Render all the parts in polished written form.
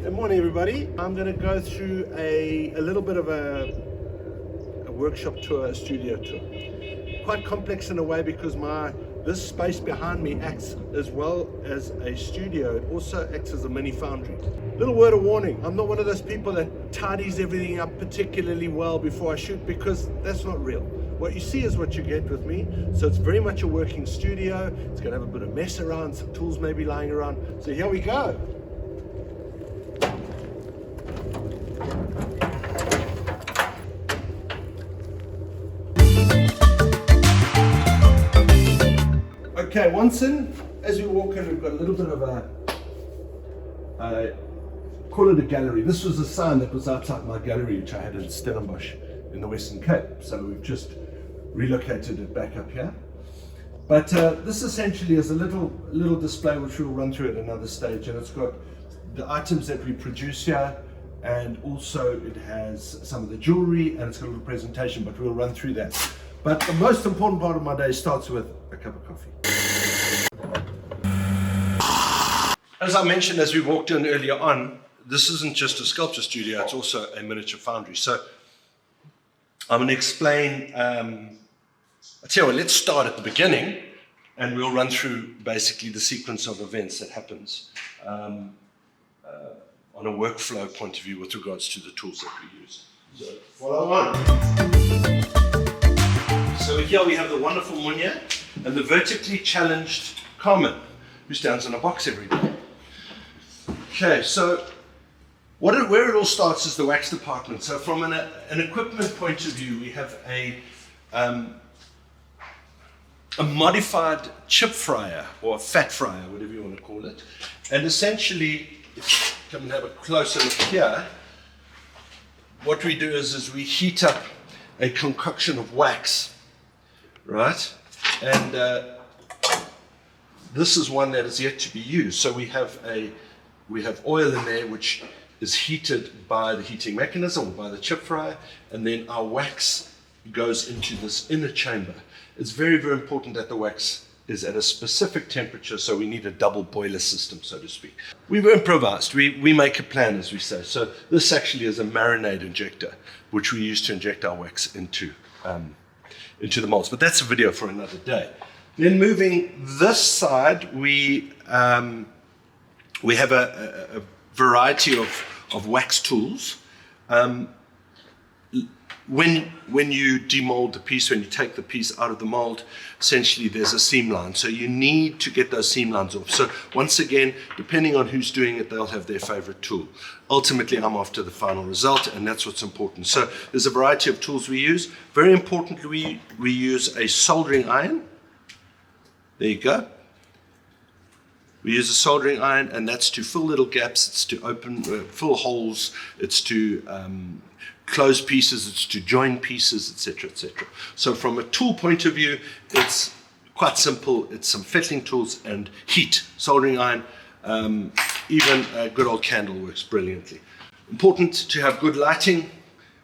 Good morning, everybody. I'm going to go through a little bit of a workshop tour, a studio tour. Quite complex in a way because this space behind me acts as well as a studio. It also acts as a mini foundry. Little word of warning, I'm not one of those people that tidies everything up particularly well before I shoot, because that's not real. What you see is what you get with me. So it's very much a working studio. It's going to have a bit of mess around, some tools maybe lying around. So here we go. Okay, once in, as we walk in, we've got a little bit of call it a gallery. This was a sign that was outside my gallery, which I had in Stellenbosch in the Western Cape. So we've just relocated it back up here. But this essentially is a little display which we'll run through at another stage, and it's got the items that we produce here, and also it has some of the jewelry, and it's got a little presentation, but we'll run through that. But the most important part of my day starts with a cup of coffee. As I mentioned as we walked in earlier on, this isn't just a sculpture studio, it's also a miniature foundry. So I'm going to explain, I'll tell you what, let's start at the beginning and we'll run through basically the sequence of events that happens on a workflow point of view with regards to the tools that we use. So follow on. So here we have the wonderful Munya and the vertically challenged Carmen, who stands in a box every day. Okay, so where it all starts is the wax department. So from an equipment point of view, we have a modified chip fryer or a fat fryer, whatever you want to call it. And essentially, if you come and have a closer look here, what we do is we heat up a concoction of wax, right? And this is one that is yet to be used. So we have oil in there which is heated by the heating mechanism or by the chip fryer, and then our wax goes into this inner chamber. It's very, very important that the wax is at a specific temperature, so we need a double boiler system, so to speak. We've improvised, we make a plan, as we say. So this actually is a marinade injector, which we use to inject our wax into the molds, but that's a video for another day. Then moving this side, we have a variety of wax tools. When you demold the piece, when you take the piece out of the mold, essentially there's a seam line. So you need to get those seam lines off. So once again, depending on who's doing it, they'll have their favorite tool. Ultimately, I'm after the final result, and that's what's important. So there's a variety of tools we use. Very importantly, we use a soldering iron. There you go. We use a soldering iron, and that's to fill little gaps, it's to open, fill holes, it's to close pieces, it's to join pieces, etc., etc. So from a tool point of view, it's quite simple. It's some fettling tools and heat. Soldering iron, even a good old candle works brilliantly. Important to have good lighting.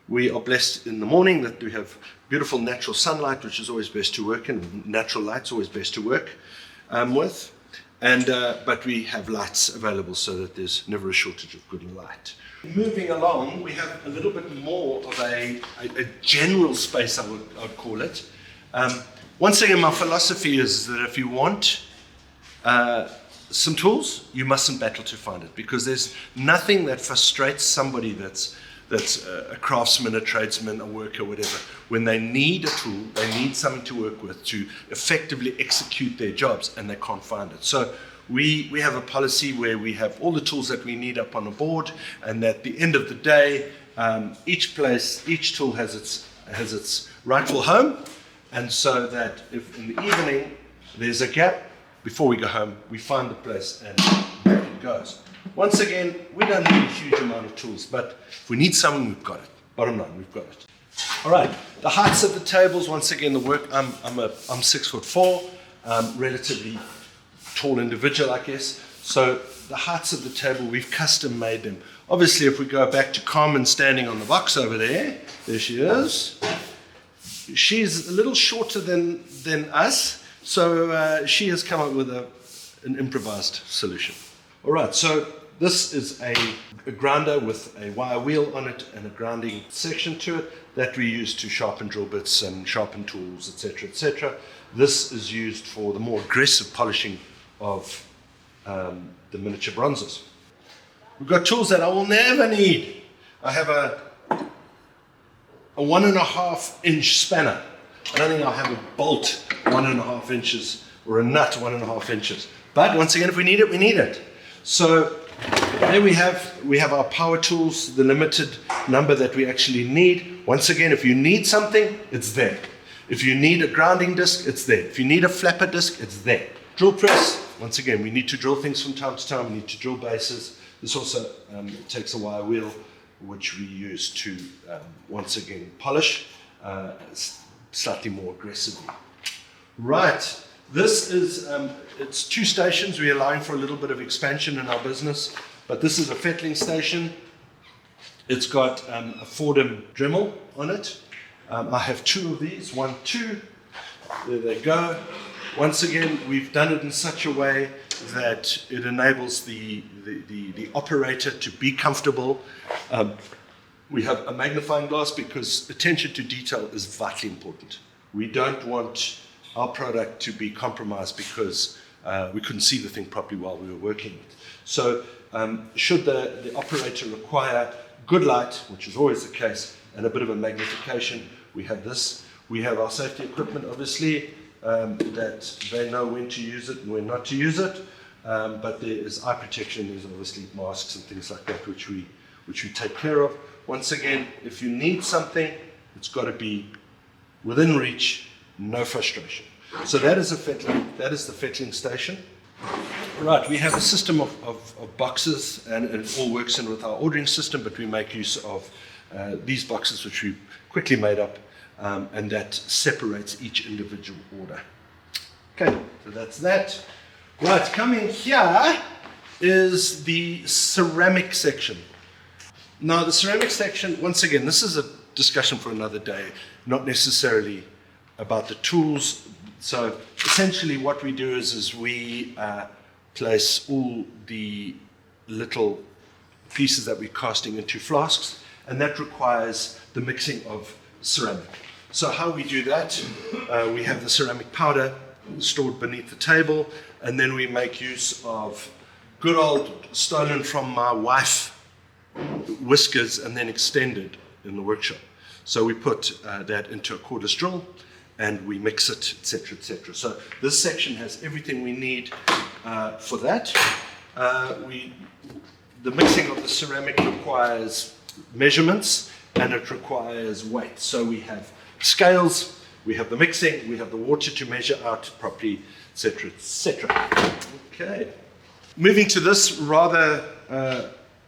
We are blessed in the morning that we have beautiful natural sunlight, which is always best to work in. Natural light's always best to work with. But we have lights available so that there's never a shortage of good light. Moving along, we have a little bit more of a general space, I would call it. Once again, my philosophy is that if you want some tools, you mustn't battle to find it, because there's nothing that frustrates somebody that's a craftsman, a tradesman, a worker, whatever. When they need a tool, they need something to work with to effectively execute their jobs, and they can't find it. So we have a policy where we have all the tools that we need up on a board, and at the end of the day, each tool has its rightful home, and so that if in the evening there's a gap, before we go home, we find the place and there it goes. Once again, we don't need a huge amount of tools, but if we need something, we've got it. Bottom line, we've got it. All right, the heights of the tables, once again, I'm 6'4", relatively tall individual, I guess. So the heights of the table, we've custom made them. Obviously, if we go back to Carmen standing on the box over there she is. She's a little shorter than us, so she has come up with an improvised solution. All right, so this is a grinder with a wire wheel on it and a grinding section to it that we use to sharpen drill bits and sharpen tools, etc., etc. This is used for the more aggressive polishing of the miniature bronzes. We've got tools that I will never need. I have a 1.5 inch spanner. I don't think I'll have a bolt 1.5 inches or a nut 1.5 inches. But once again, if we need it, we need it. So there we have our power tools, the limited number that we actually need. Once again, if you need something, it's there. If you need a grinding disc, it's there. If you need a flapper disc, it's there. Drill press, once again, we need to drill things from time to time. We need to drill bases. This also takes a wire wheel, which we use to, once again, polish slightly more aggressively. Right, this is, it's 2 stations. We're allowing for a little bit of expansion in our business, but this is a fettling station. It's got a Fordham Dremel on it. I have 2 of these, 1, 2. There they go. Once again, we've done it in such a way that it enables the operator to be comfortable. We have a magnifying glass because attention to detail is vitally important. We don't want our product to be compromised because we couldn't see the thing properly while we were working it. So should the operator require good light, which is always the case, and a bit of a magnification, we have this. We have our safety equipment, obviously, that they know when to use it and when not to use it. But there is eye protection, there's obviously masks and things like that, which we take care of. Once again, if you need something, it's got to be within reach, no frustration. So that is the fettling station. Right, we have a system of boxes, and it all works in with our ordering system, but we make use of these boxes, which we quickly made up, and that separates each individual order. Okay, so that's that. Right, coming here is the ceramic section. Now, the ceramic section, once again, this is a discussion for another day, not necessarily about the tools. So essentially what we do is we place all the little pieces that we're casting into flasks, and that requires the mixing of ceramic. So how we do that, we have the ceramic powder stored beneath the table, and then we make use of good old stolen from my wife whiskers and then extended in the workshop. So we put that into a cordless drill and we mix it, etc., etc. So this section has everything we need for that. The mixing of the ceramic requires measurements and it requires weight. So we have scales, we have the mixing, we have the water to measure out properly, etc., etc. Okay. Moving to this rather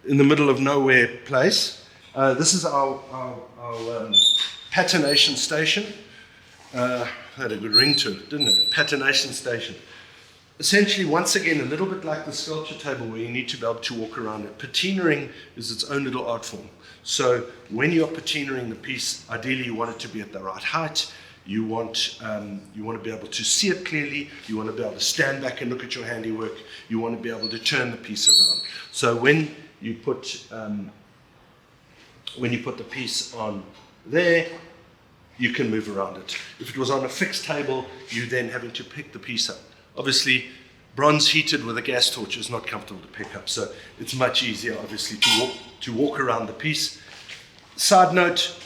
in the middle of nowhere place. This is our Patination Station. Had a good ring to it, didn't it? Patination Station. Essentially, once again, a little bit like the sculpture table where you need to be able to walk around it. Patinaing is its own little art form. So when you're patinaing the piece, ideally you want it to be at the right height. You want to be able to see it clearly. You want to be able to stand back and look at your handiwork. You want to be able to turn the piece around. So when you put the piece on there, you can move around it. If it was on a fixed table, you're then having to pick the piece up. Obviously, bronze heated with a gas torch is not comfortable to pick up, so it's much easier, obviously, to walk around the piece. Side note,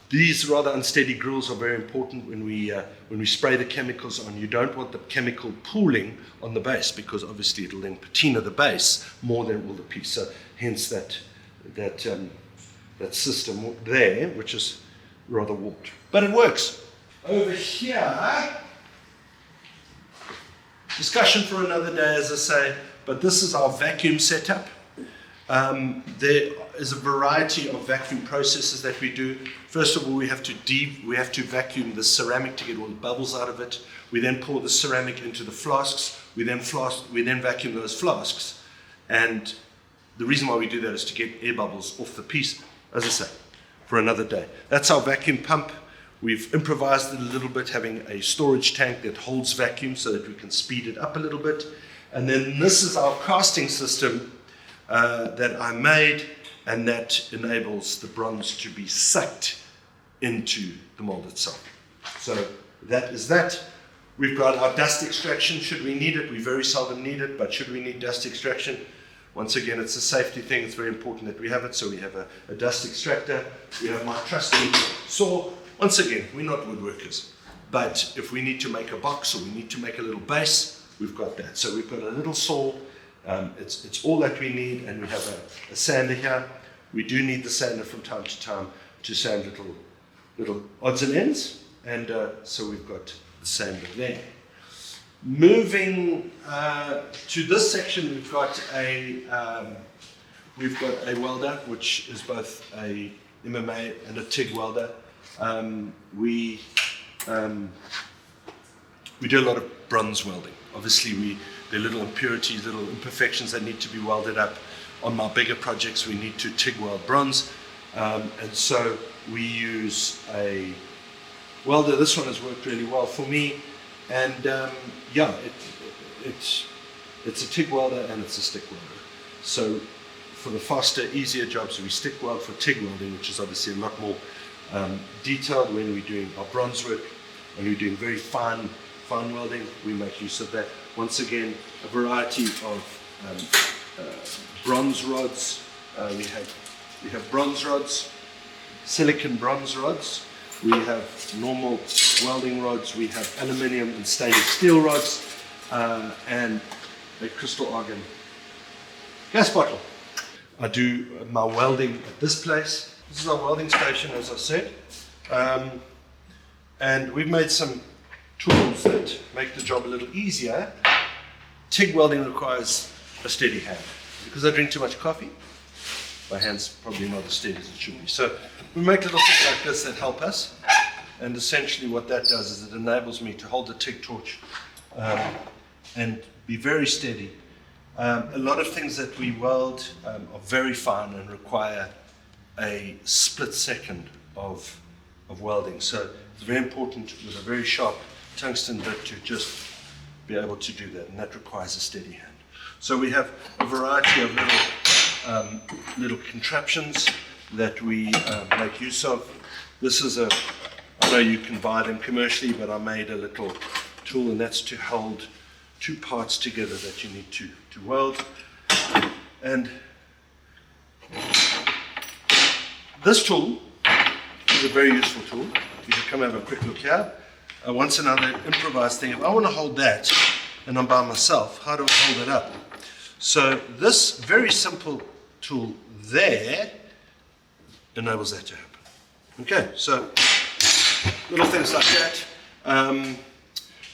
these rather unsteady grills are very important when we spray the chemicals on. You don't want the chemical pooling on the base because obviously it'll then patina the base more than it will the piece. So hence that system there, which is rather warped, but it works. Over here, discussion for another day, as I say, but this is our vacuum setup. There is a variety of vacuum processes that we do. First of all, we have to vacuum the ceramic to get all the bubbles out of it. We then pour the ceramic into the flasks. We then vacuum those flasks. And the reason why we do that is to get air bubbles off the piece, as I say, for another day. That's our vacuum pump. We've improvised it a little bit, having a storage tank that holds vacuum so that we can speed it up a little bit. And then this is our casting system, that I made, and that enables the bronze to be sucked into the mold itself. So that is that. We've got our dust extraction. Should we need it? We very seldom need it, but should we need dust extraction? Once again, it's a safety thing. It's very important that we have it. So we have a dust extractor. We have my trusty saw. Once again, we're not woodworkers, but if we need to make a box or we need to make a little base, we've got that. So we've got a little saw. It's all that we need, and we have a sander here. We do need the sander from time to time to sand little odds and ends, and so we've got the sander there. Moving to this section, we've got a welder, which is both a MMA and a Tig Welder. We do a lot of bronze welding. Obviously, there are little impurities, little imperfections that need to be welded up. On my bigger projects, we need to TIG weld bronze, and so we use a welder. This one has worked really well for me, and yeah, it's a TIG welder and it's a stick welder. So for the faster, easier jobs, we stick weld for TIG welding, which is obviously a lot more detailed. When we're doing our bronze work and we're doing very fine welding, we make use of that. Once again, a variety of bronze rods. We have bronze rods, silicon bronze rods. We have normal welding rods. We have aluminium and stainless steel rods, and a crystal argon gas bottle. I do my welding at this place. This is our welding station, as I said, and we've made some tools that make the job a little easier. TIG welding requires a steady hand. Because I drink too much coffee, my hand's probably not as steady as it should be. So we make little things like this that help us, and essentially what that does is it enables me to hold the TIG torch and be very steady. A lot of things that we weld are very fine and require a split second of welding. So it's very important with a very sharp tungsten bit to just be able to do that, and that requires a steady hand. So we have a variety of little contraptions that we make use of. This is I know you can buy them commercially, but I made a little tool, and that's to hold two parts together that you need to weld. And this tool is a very useful tool. You can come have a quick look here. Once another improvised thing. If I want to hold that and I'm by myself, how do I hold it up? So this very simple tool there enables that to happen. Okay, so little things like that.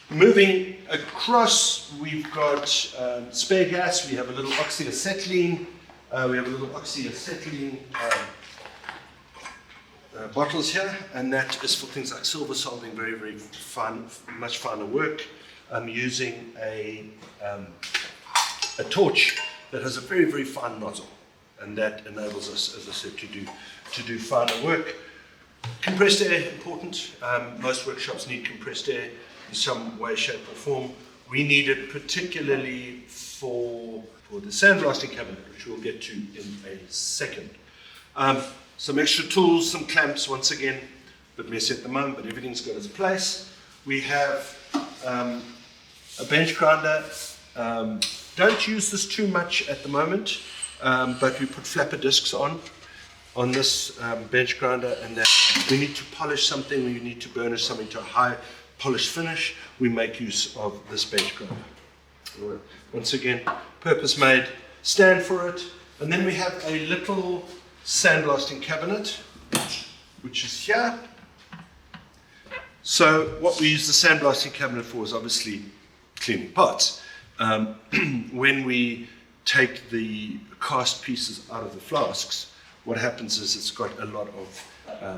Moving across, we've got spare gas. We have a little oxyacetylene. Bottles here, and that is for things like silver soldering, very, very fine, much finer work. I'm using a torch that has a very, very fine nozzle, and that enables us, as I said, to do finer work. Compressed air, important. Most workshops need compressed air in some way, shape or form. We need it particularly for the sandblasting cabinet, which we'll get to in a second. Some extra tools, some clamps, once again, a bit messy at the moment, but everything's got its place. We have a bench grinder. Don't use this too much at the moment, but we put flapper discs on this bench grinder, and that we need to polish something, we need to burnish something to a high polished finish, we make use of this bench grinder. Once again, purpose made stand for it. And then we have a little sandblasting cabinet, which is here. So what we use the sandblasting cabinet for is obviously cleaning parts. When we take the cast pieces out of the flasks, what happens is it's got a lot of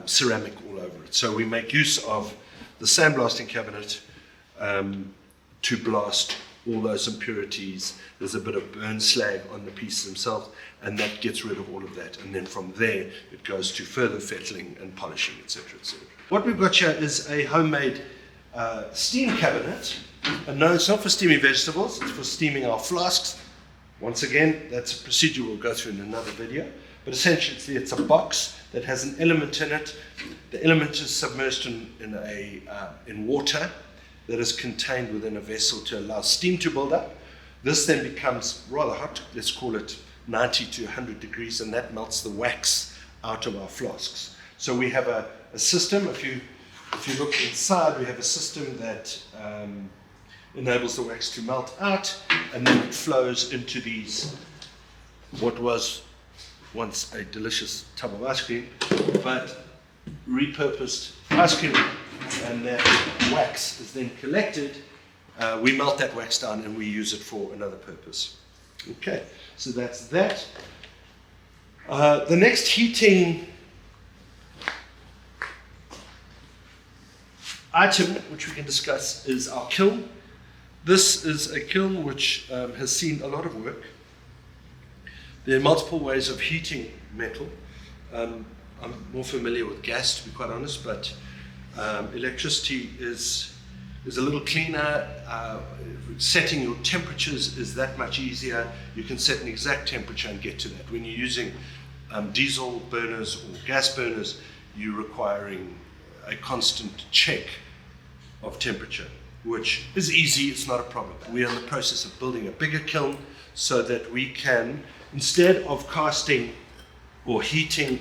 ceramic all over it. So we make use of the sandblasting cabinet to blast all those impurities. There's a bit of burn slag on the pieces themselves, and that gets rid of all of that. And then from there, it goes to further fettling and polishing, etc., etc. What we've got here is a homemade steam cabinet. And no, it's not for steaming vegetables, it's for steaming our flasks. Once again, that's a procedure we'll go through in another video. But essentially, it's a box that has an element in it. The element is submerged in water that is contained within a vessel to allow steam to build up. This then becomes rather hot. Let's call it 90 to 100 degrees, and that melts the wax out of our flasks. So we have a system. If you look inside, we have a system that enables the wax to melt out, and then it flows into these, what was once a delicious tub of ice cream, but repurposed ice cream, and that wax is then collected. We melt that wax down and we use it for another purpose. Okay, so that's that. The next heating item which we can discuss is our kiln. This is a kiln which has seen a lot of work. There are multiple ways of heating metal. I'm more familiar with gas, to be quite honest, but electricity is a little cleaner. Setting your temperatures is that much easier. You can set an exact temperature and get to that. When you're using diesel burners or gas burners, you're requiring a constant check of temperature, which is easy, it's not a problem. We are in the process of building a bigger kiln so that we can, instead of casting or heating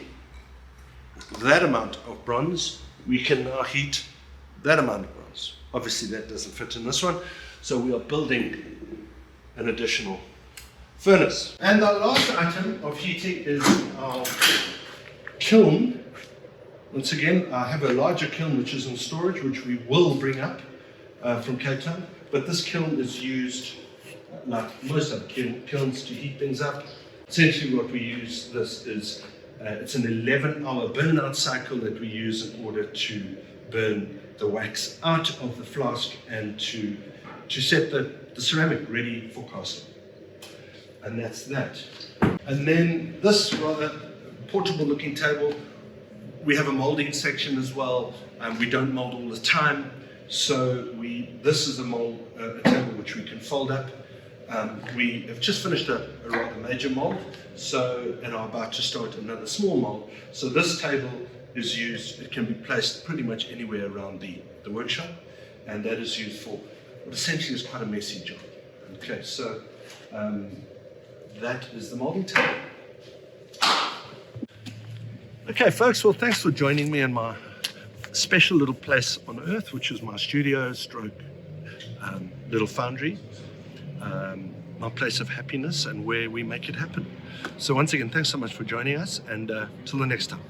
that amount of bronze, we can now heat that amount of bronze. Obviously that doesn't fit in this one, so we are building an additional furnace. And the last item of heating is our kiln. Once again, I have a larger kiln which is in storage, which we will bring up from Cape Town, but this kiln is used, like most other kilns, to heat things up. Essentially what we use this is, it's an 11-hour burnout cycle that we use in order to burn the wax out of the flask and to set the ceramic ready for casting. And that's that. And then this rather portable looking table, we have a molding section as well. We don't mold all the time, so this is a table which we can fold up. We have just finished a rather major mold, and are about to start another small mold. So this table is used, it can be placed pretty much anywhere around the workshop, and that is used for what essentially is quite a messy job. Okay, so that is the molding table. Okay, folks, well, thanks for joining me in my special little place on earth, which is my studio stroke little foundry, my place of happiness and where we make it happen. So once again, thanks so much for joining us, and till the next time.